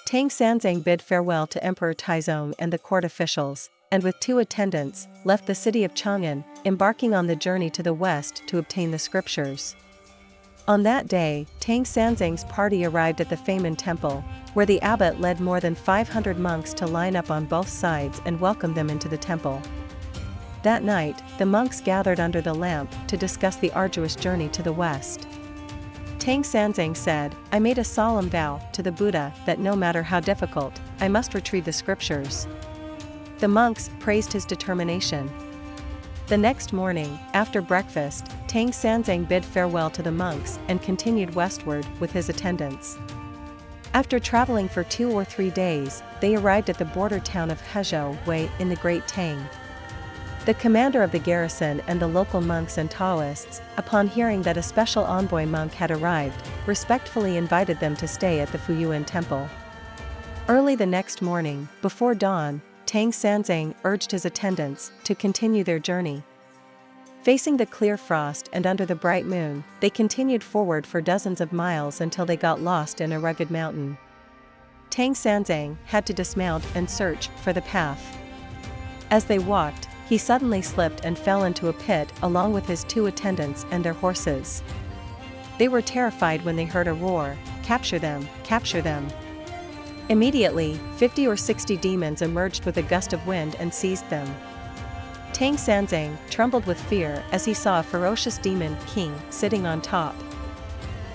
Tang Sanzang bid farewell to Emperor Taizong and the court officials, and with 2 attendants, left the city of Chang'an, embarking on the journey to the west to obtain the scriptures. On that day, Tang Sanzang's party arrived at the Famen Temple, where the abbot led more than 500 monks to line up on both sides and welcome them into the temple. That night, the monks gathered under the lamp to discuss the arduous journey to the west. Tang Sanzang said, "I made a solemn vow to the Buddha that no matter how difficult, I must retrieve the scriptures." The monks praised his determination. The next morning, after breakfast, Tang Sanzang bid farewell to the monks and continued westward with his attendants. After traveling for 2 or 3 days, they arrived at the border town of Hezhou Wei in the Great Tang. The commander of the garrison and the local monks and Taoists, upon hearing that a special envoy monk had arrived, respectfully invited them to stay at the Fuyuan Temple. Early the next morning, before dawn, Tang Sanzang urged his attendants to continue their journey. Facing the clear frost and under the bright moon, they continued forward for dozens of miles until they got lost in a rugged mountain. Tang Sanzang had to dismount and search for the path. As they walked, he suddenly slipped and fell into a pit along with his 2 attendants and their horses. They were terrified when they heard a roar, "Capture them! Capture them!" Immediately, 50 or 60 demons emerged with a gust of wind and seized them. Tang Sanzang trembled with fear as he saw a ferocious demon king sitting on top.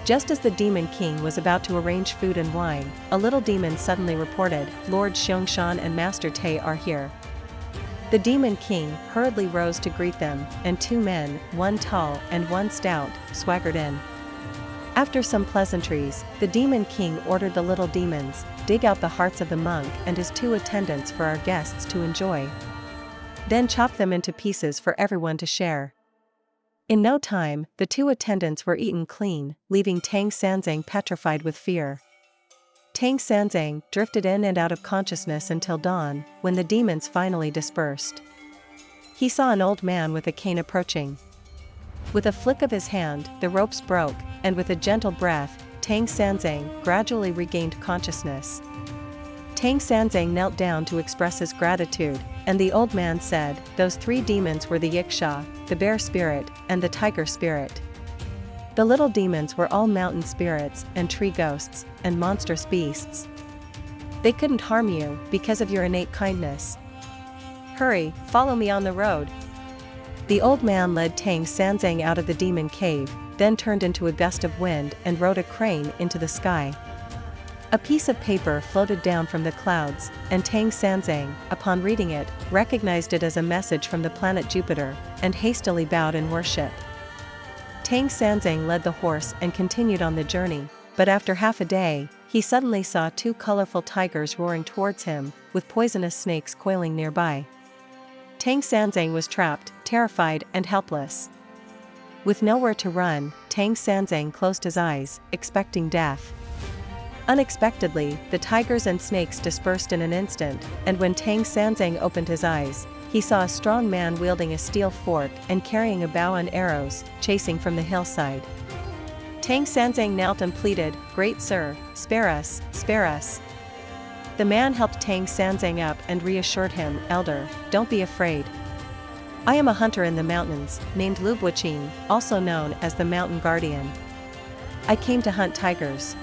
Just as the demon king was about to arrange food and wine, a little demon suddenly reported, "Lord Xiangshan and Master Tai are here." The demon king hurriedly rose to greet them, and 2 men, one tall and one stout, swaggered in. After some pleasantries, the demon king ordered the little demons, "Dig out the hearts of the monk and his 2 attendants for our guests to enjoy. Then chop them into pieces for everyone to share." In no time, the 2 attendants were eaten clean, leaving Tang Sanzang petrified with fear. Tang Sanzang drifted in and out of consciousness until dawn, when the demons finally dispersed. He saw an old man with a cane approaching. With a flick of his hand, the ropes broke, and with a gentle breath, Tang Sanzang gradually regained consciousness. Tang Sanzang knelt down to express his gratitude, and the old man said, "Those 3 demons were the Yiksha, the bear spirit, and the tiger spirit. The little demons were all mountain spirits and tree ghosts and monstrous beasts. They couldn't harm you because of your innate kindness. Hurry, follow me on the road." The old man led Tang Sanzang out of the demon cave, then turned into a gust of wind and rode a crane into the sky. A piece of paper floated down from the clouds, and Tang Sanzang, upon reading it, recognized it as a message from the planet Jupiter, and hastily bowed in worship. Tang Sanzang led the horse and continued on the journey, but after half a day, he suddenly saw 2 colorful tigers roaring towards him, with poisonous snakes coiling nearby. Tang Sanzang was trapped, terrified and helpless. With nowhere to run, Tang Sanzang closed his eyes, expecting death. Unexpectedly, the tigers and snakes dispersed in an instant, and when Tang Sanzang opened his eyes, he saw a strong man wielding a steel fork and carrying a bow and arrows, chasing from the hillside. Tang Sanzang knelt and pleaded, "Great sir, spare us, spare us." The man helped Tang Sanzang up and reassured him, "Elder, don't be afraid. I am a hunter in the mountains, named Lu Buqing, also known as the Mountain Guardian. I came to hunt tigers.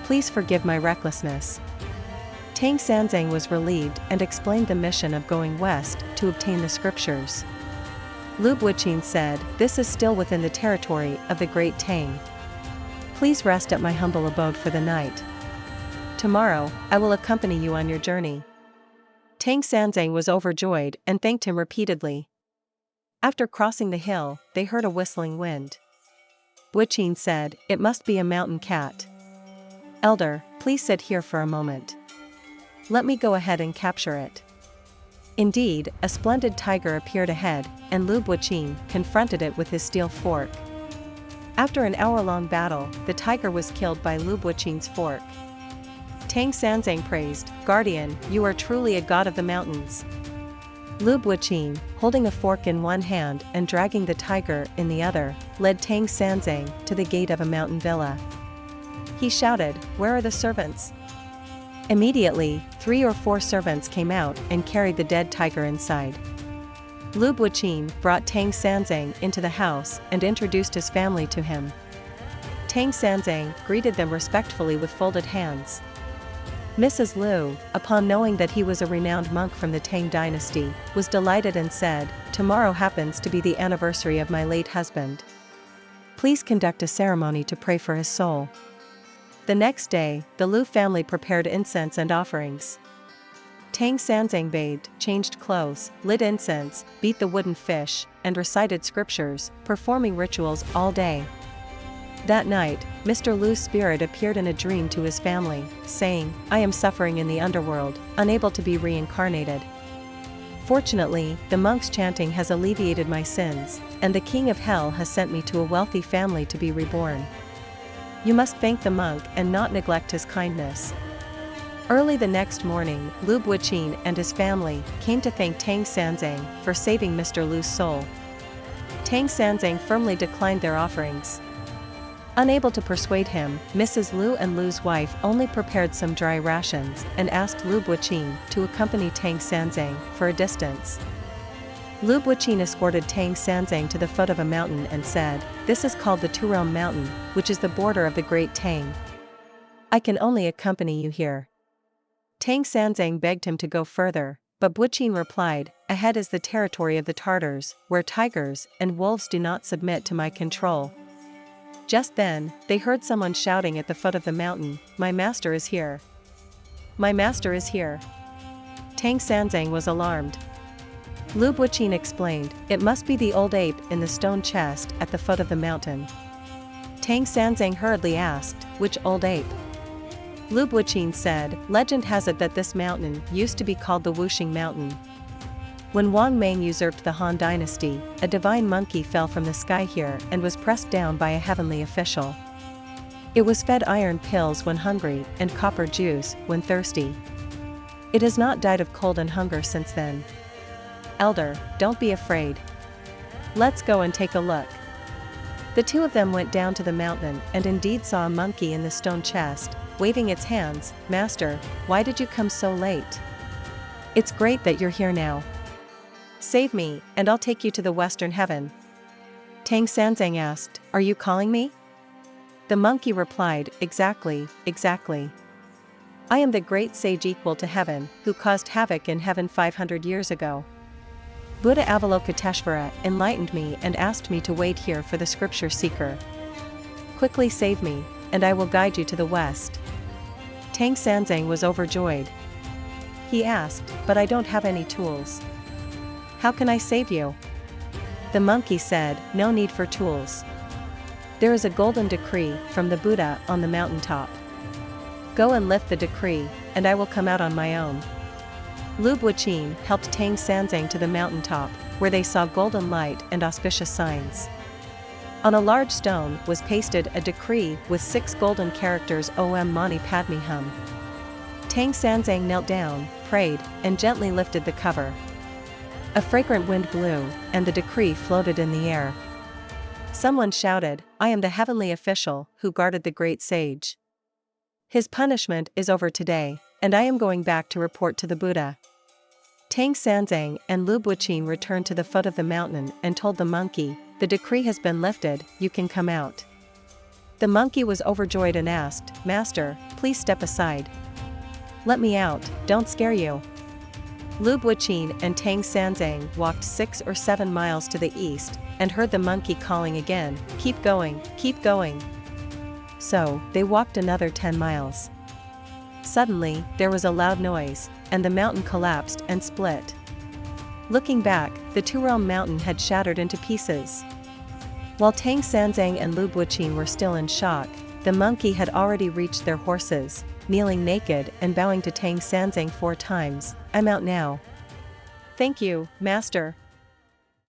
Please forgive my recklessness." Tang Sanzang was relieved and explained the mission of going west to obtain the scriptures. Lu Buqing said, "This is still within the territory of the Great Tang. Please rest at my humble abode for the night. Tomorrow, I will accompany you on your journey." Tang Sanzang was overjoyed and thanked him repeatedly. After crossing the hill, they heard a whistling wind. Buqing said, "It must be a mountain cat. Elder, please sit here for a moment. Let me go ahead and capture it." Indeed, a splendid tiger appeared ahead, and Lu Buqing confronted it with his steel fork. After an hour-long battle, the tiger was killed by Lu Buqing's fork. Tang Sanzang praised, "Guardian, you are truly a god of the mountains." Lu Buqing, holding a fork in one hand and dragging the tiger in the other, led Tang Sanzang to the gate of a mountain villa. He shouted, "Where are the servants? Immediately, 3 or 4 servants came out and carried the dead tiger inside. Lu Buqin brought Tang Sanzang into the house and introduced his family to him. Tang Sanzang greeted them respectfully with folded hands. Mrs. Lu, upon knowing that he was a renowned monk from the Tang dynasty, was delighted and said, "Tomorrow happens to be the anniversary of my late husband. Please conduct a ceremony to pray for his soul." The next day, the Lu family prepared incense and offerings. Tang Sanzang bathed, changed clothes, lit incense, beat the wooden fish, and recited scriptures, performing rituals all day. That night, Mr. Lu's spirit appeared in a dream to his family, saying, "I am suffering in the underworld, unable to be reincarnated. Fortunately, the monk's chanting has alleviated my sins, and the king of hell has sent me to a wealthy family to be reborn. You must thank the monk and not neglect his kindness." Early the next morning, Lu Buqin and his family came to thank Tang Sanzang for saving Mr. Lu's soul. Tang Sanzang firmly declined their offerings. Unable to persuade him, Mrs. Lu and Lu's wife only prepared some dry rations and asked Lu Buqin to accompany Tang Sanzang for a distance. Lu Buqin escorted Tang Sanzang to the foot of a mountain and said, "This is called the Turom Mountain, which is the border of the Great Tang. I can only accompany you here." Tang Sanzang begged him to go further, but Buqin replied, "Ahead is the territory of the Tartars, where tigers and wolves do not submit to my control." Just then, they heard someone shouting at the foot of the mountain, "My master is here! My master is here!" Tang Sanzang was alarmed. Lu Buqin explained, "It must be the old ape in the stone chest at the foot of the mountain." Tang Sanzang hurriedly asked, "Which old ape?" Lu Buqin said, "Legend has it that this mountain used to be called the Wuxing Mountain. When Wang Mang usurped the Han dynasty, a divine monkey fell from the sky here and was pressed down by a heavenly official. It was fed iron pills when hungry and copper juice when thirsty. It has not died of cold and hunger since then. Elder, don't be afraid. Let's go and take a look." The two of them went down to the mountain and indeed saw a monkey in the stone chest, waving its hands. "Master, why did you come so late? It's great that you're here now. Save me, and I'll take you to the western heaven." Tang Sanzang asked, "Are you calling me?" The monkey replied, "Exactly, exactly. I am the great sage equal to heaven, who caused havoc in heaven 500 years ago. Buddha Avalokiteshvara enlightened me and asked me to wait here for the scripture seeker. Quickly save me, and I will guide you to the west." Tang Sanzang was overjoyed. He asked, "But I don't have any tools. How can I save you?" The monkey said, "No need for tools. There is a golden decree from the Buddha on the mountaintop. Go and lift the decree, and I will come out on my own." Lu Buqin helped Tang Sanzang to the mountaintop, where they saw golden light and auspicious signs. On a large stone was pasted a decree with 6 golden characters Om Mani Padme Hum. Tang Sanzang knelt down, prayed, and gently lifted the cover. A fragrant wind blew, and the decree floated in the air. Someone shouted, "I am the heavenly official who guarded the great sage. His punishment is over today, and I am going back to report to the Buddha." Tang Sanzang and Lu Buqin returned to the foot of the mountain and told the monkey, "The decree has been lifted, you can come out." The monkey was overjoyed and asked, "Master, please step aside. Let me out, don't scare you." Lu Buqin and Tang Sanzang walked 6 or 7 miles to the east, and heard the monkey calling again, "Keep going, keep going." So, they walked another 10 miles. Suddenly, there was a loud noise, and the mountain collapsed and split. Looking back, the Turom mountain had shattered into pieces. While Tang Sanzang and Lu Buqin were still in shock, the monkey had already reached their horses, kneeling naked and bowing to Tang Sanzang 4 times, "I'm out now." "Thank you, master."